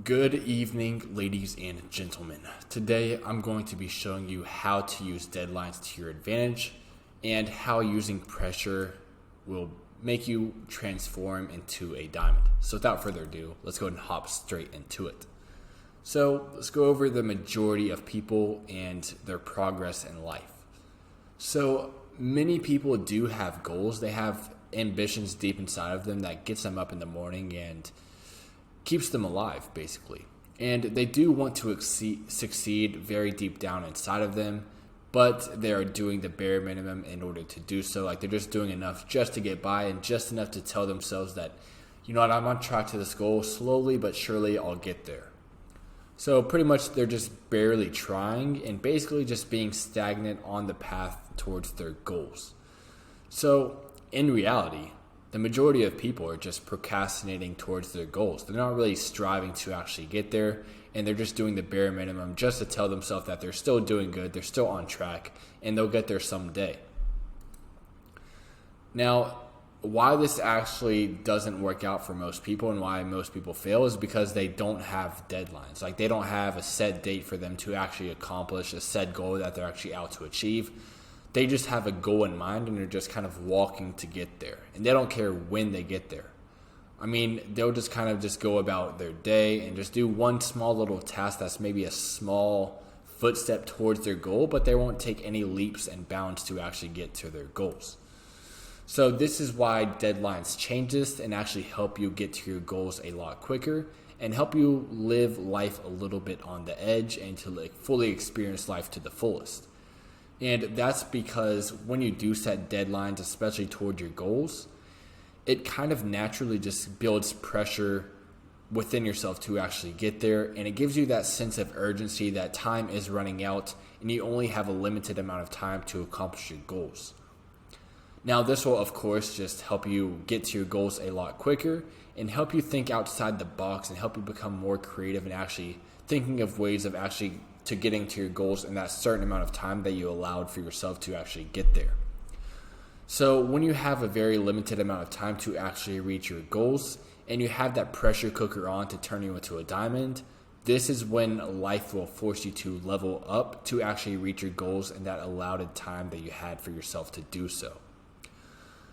Good evening, ladies and gentlemen. Today I'm going to be showing you how to use deadlines to your advantage and how using pressure will make you transform into a diamond. So without further ado, let's go ahead and hop straight into it. So let's go over the majority of people and their progress in life. So many people do have goals. They have ambitions deep inside of them that gets them up in the morning and keeps them alive, basically. And they do want to succeed very deep down inside of them, but they are doing the bare minimum in order to do so. Like, they're just doing enough just to get by and just enough to tell themselves that, you know what, I'm on track to this goal. Slowly but surely I'll get there. So pretty much they're just barely trying and basically just being stagnant on the path towards their goals. So in reality, the majority of people are just procrastinating towards their goals. They're not really striving to actually get there, and they're just doing the bare minimum just to tell themselves that they're still doing good, they're still on track, and they'll get there someday. Now, why this actually doesn't work out for most people and why most people fail is because they don't have deadlines. Like, they don't have a set date for them to actually accomplish a set goal that they're actually out to achieve. They just have a goal in mind and they're just kind of walking to get there. And they don't care when they get there. I mean, they'll just kind of just go about their day and just do one small little task that's maybe a small footstep towards their goal, but they won't take any leaps and bounds to actually get to their goals. So this is why deadlines change this and actually help you get to your goals a lot quicker and help you live life a little bit on the edge and to fully experience life to the fullest. And that's because when you do set deadlines, especially toward your goals, it kind of naturally just builds pressure within yourself to actually get there. And it gives you that sense of urgency that time is running out and you only have a limited amount of time to accomplish your goals. Now, this will, of course, just help you get to your goals a lot quicker and help you think outside the box and help you become more creative and actually thinking of ways of actually to getting to your goals in that certain amount of time that you allowed for yourself to actually get there. So when you have a very limited amount of time to actually reach your goals and you have that pressure cooker on to turn you into a diamond, this is when life will force you to level up to actually reach your goals in that allotted time that you had for yourself to do so.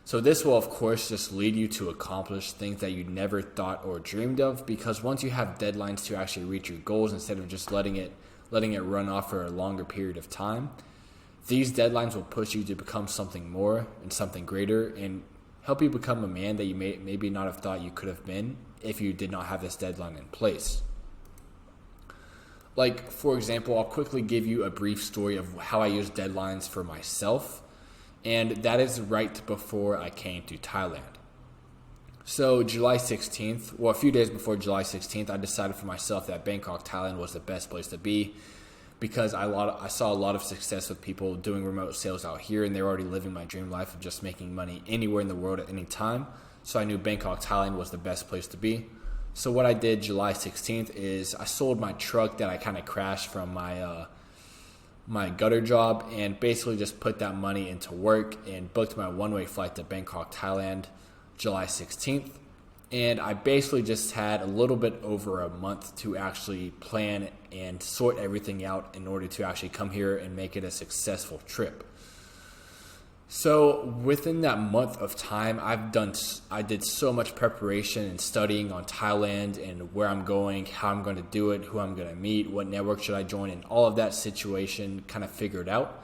So this will, of course, just lead you to accomplish things that you never thought or dreamed of, because once you have deadlines to actually reach your goals instead of just letting it run off for a longer period of time, these deadlines will push you to become something more and something greater and help you become a man that you maybe not have thought you could have been if you did not have this deadline in place. Like, for example, I'll quickly give you a brief story of how I use deadlines for myself, and that is right before I came to Thailand. So July 16th, well, a few days before July 16th, I decided for myself that Bangkok, Thailand was the best place to be because I saw a lot of success with people doing remote sales out here, and they were already living my dream life of just making money anywhere in the world at any time. So I knew Bangkok, Thailand was the best place to be. So what I did July 16th is I sold my truck that I kind of crashed from my gutter job and basically just put that money into work and booked my one-way flight to Bangkok, Thailand, July 16th. And I basically just had a little bit over a month to actually plan and sort everything out in order to actually come here and make it a successful trip. So within that month of time, I did so much preparation and studying on Thailand and where I'm going, how I'm going to do it, who I'm going to meet, what network should I join, and all of that situation kind of figured out.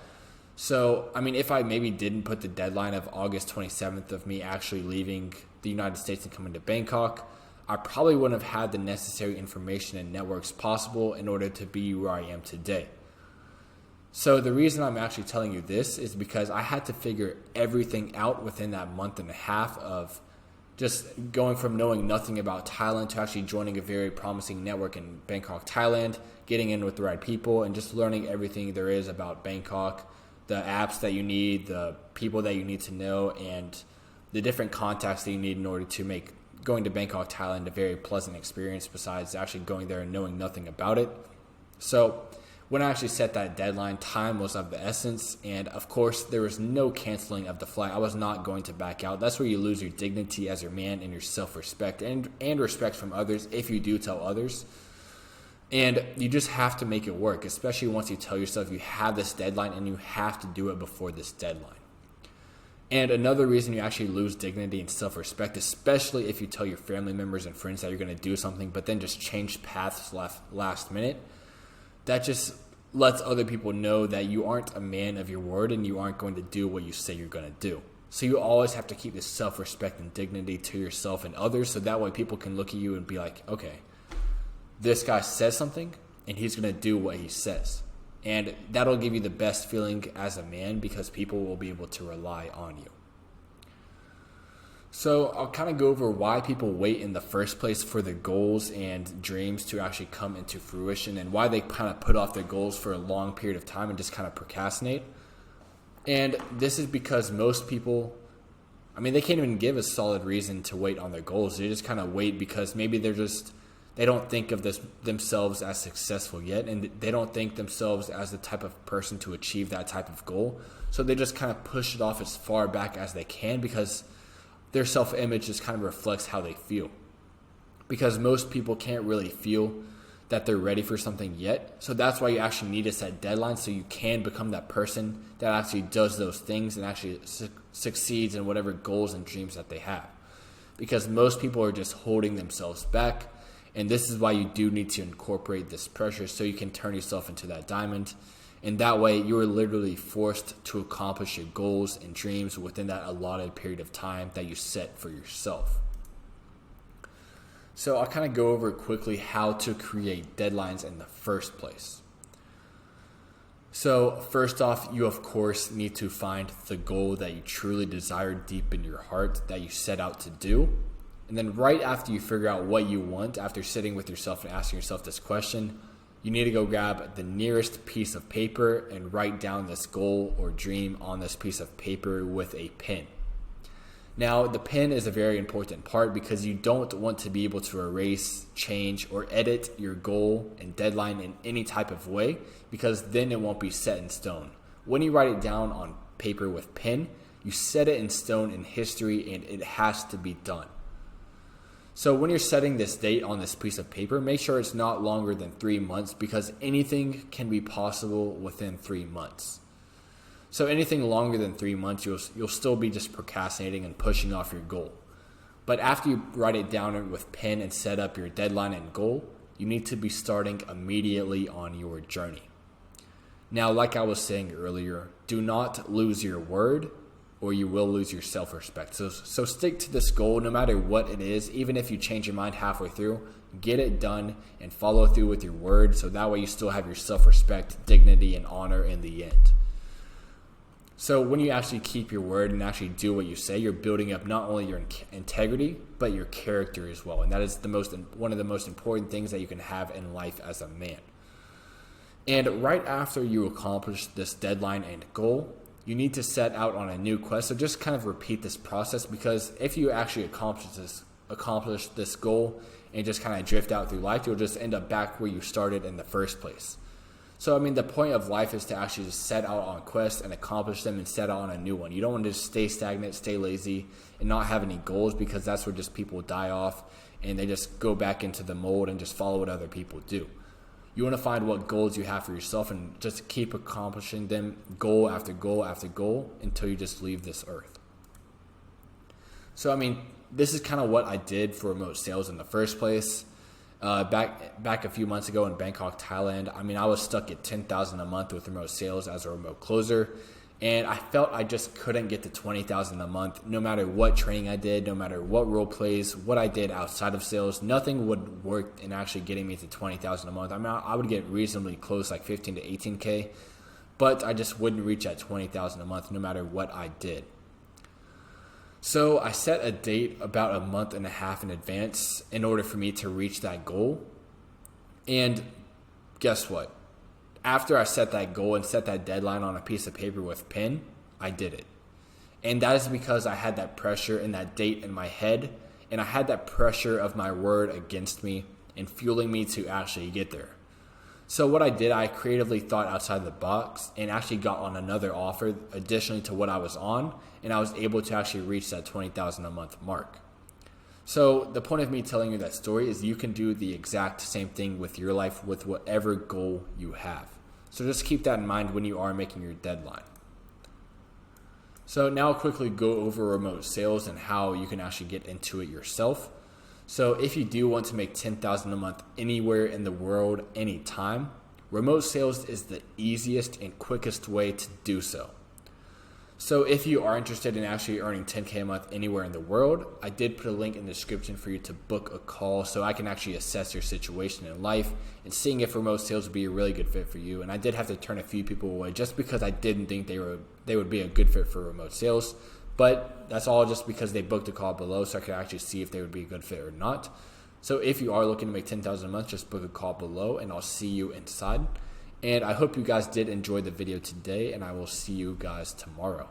So, I mean, if I maybe didn't put the deadline of August 27th of me actually leaving the United States and coming to Bangkok, I probably wouldn't have had the necessary information and networks possible in order to be where I am today. So the reason I'm actually telling you this is because I had to figure everything out within that month and a half of just going from knowing nothing about Thailand to actually joining a very promising network in Bangkok, Thailand, getting in with the right people, and just learning everything there is about Bangkok, the apps that you need, the people that you need to know, and the different contacts that you need in order to make going to Bangkok, Thailand a very pleasant experience besides actually going there and knowing nothing about it. So when I actually set that deadline, time was of the essence, and of course there was no canceling of the flight. I was not going to back out. That's where you lose your dignity as your man and your self-respect and respect from others if you do tell others. And you just have to make it work, especially once you tell yourself you have this deadline and you have to do it before this deadline. And another reason you actually lose dignity and self-respect, especially if you tell your family members and friends that you're going to do something, but then just change paths last minute, that just lets other people know that you aren't a man of your word and you aren't going to do what you say you're going to do. So you always have to keep this self-respect and dignity to yourself and others, so that way people can look at you and be like, okay, this guy says something and he's going to do what he says. And that'll give you the best feeling as a man because people will be able to rely on you. So I'll kind of go over why people wait in the first place for their goals and dreams to actually come into fruition, and why they kind of put off their goals for a long period of time and just kind of procrastinate. And this is because most people, they can't even give a solid reason to wait on their goals. They just kind of wait because maybe they don't think of themselves as successful yet, and they don't think themselves as the type of person to achieve that type of goal. So they just kind of push it off as far back as they can because their self-image just kind of reflects how they feel. Because most people can't really feel that they're ready for something yet. So that's why you actually need to set deadlines so you can become that person that actually does those things and actually succeeds in whatever goals and dreams that they have. Because most people are just holding themselves back. And this is why you do need to incorporate this pressure so you can turn yourself into that diamond. And that way you are literally forced to accomplish your goals and dreams within that allotted period of time that you set for yourself. So I'll kind of go over quickly how to create deadlines in the first place. So first off, you of course need to find the goal that you truly desire deep in your heart that you set out to do. And then right after you figure out what you want, after sitting with yourself and asking yourself this question, you need to go grab the nearest piece of paper and write down this goal or dream on this piece of paper with a pen. Now, the pen is a very important part because you don't want to be able to erase, change, or edit your goal and deadline in any type of way, because then it won't be set in stone. When you write it down on paper with pen, you set it in stone in history and it has to be done. So when you're setting this date on this piece of paper, make sure it's not longer than 3 months, because anything can be possible within 3 months. So anything longer than 3 months, you'll still be just procrastinating and pushing off your goal. But after you write it down with pen and set up your deadline and goal, you need to be starting immediately on your journey. Now, like I was saying earlier, do not lose your word, or you will lose your self-respect. So stick to this goal no matter what it is. Even if you change your mind halfway through, get it done and follow through with your word, so that way you still have your self-respect, dignity, and honor in the end. So when you actually keep your word and actually do what you say, you're building up not only your integrity, but your character as well. And that is one of the most important things that you can have in life as a man. And right after you accomplish this deadline and goal, you need to set out on a new quest. So just kind of repeat this process, because if you actually accomplish this goal and just kind of drift out through life, you'll just end up back where you started in the first place. So, the point of life is to actually just set out on quests and accomplish them and set out on a new one. You don't want to just stay stagnant, stay lazy, and not have any goals, because that's where just people die off and they just go back into the mold and just follow what other people do. You want to find what goals you have for yourself and just keep accomplishing them goal after goal after goal until you just leave this earth. So, this is kind of what I did for remote sales in the first place. Back a few months ago in Bangkok, Thailand, I was stuck at $10,000 a month with remote sales as a remote closer. And I felt I just couldn't get to $20,000 a month, no matter what training I did, no matter what role plays, what I did outside of sales. Nothing would work in actually getting me to $20,000 a month. I would get reasonably close, like 15 to 18K, but I just wouldn't reach at $20,000 a month, no matter what I did. So I set a date about a month and a half in advance in order for me to reach that goal. And guess what? After I set that goal and set that deadline on a piece of paper with pen, I did it. And that is because I had that pressure and that date in my head, and I had that pressure of my word against me and fueling me to actually get there. So what I did, I creatively thought outside the box and actually got on another offer additionally to what I was on, and I was able to actually reach that $20,000 a month mark. So the point of me telling you that story is you can do the exact same thing with your life with whatever goal you have. So just keep that in mind when you are making your deadline. So now I'll quickly go over remote sales and how you can actually get into it yourself. So if you do want to make $10,000 a month anywhere in the world, anytime, remote sales is the easiest and quickest way to do so. So if you are interested in actually earning $10K a month anywhere in the world, I did put a link in the description for you to book a call so I can actually assess your situation in life and seeing if remote sales would be a really good fit for you. And I did have to turn a few people away just because I didn't think they would be a good fit for remote sales. But that's all just because they booked a call below so I could actually see if they would be a good fit or not. So if you are looking to make $10,000 a month, just book a call below and I'll see you inside. And I hope you guys did enjoy the video today, and I will see you guys tomorrow.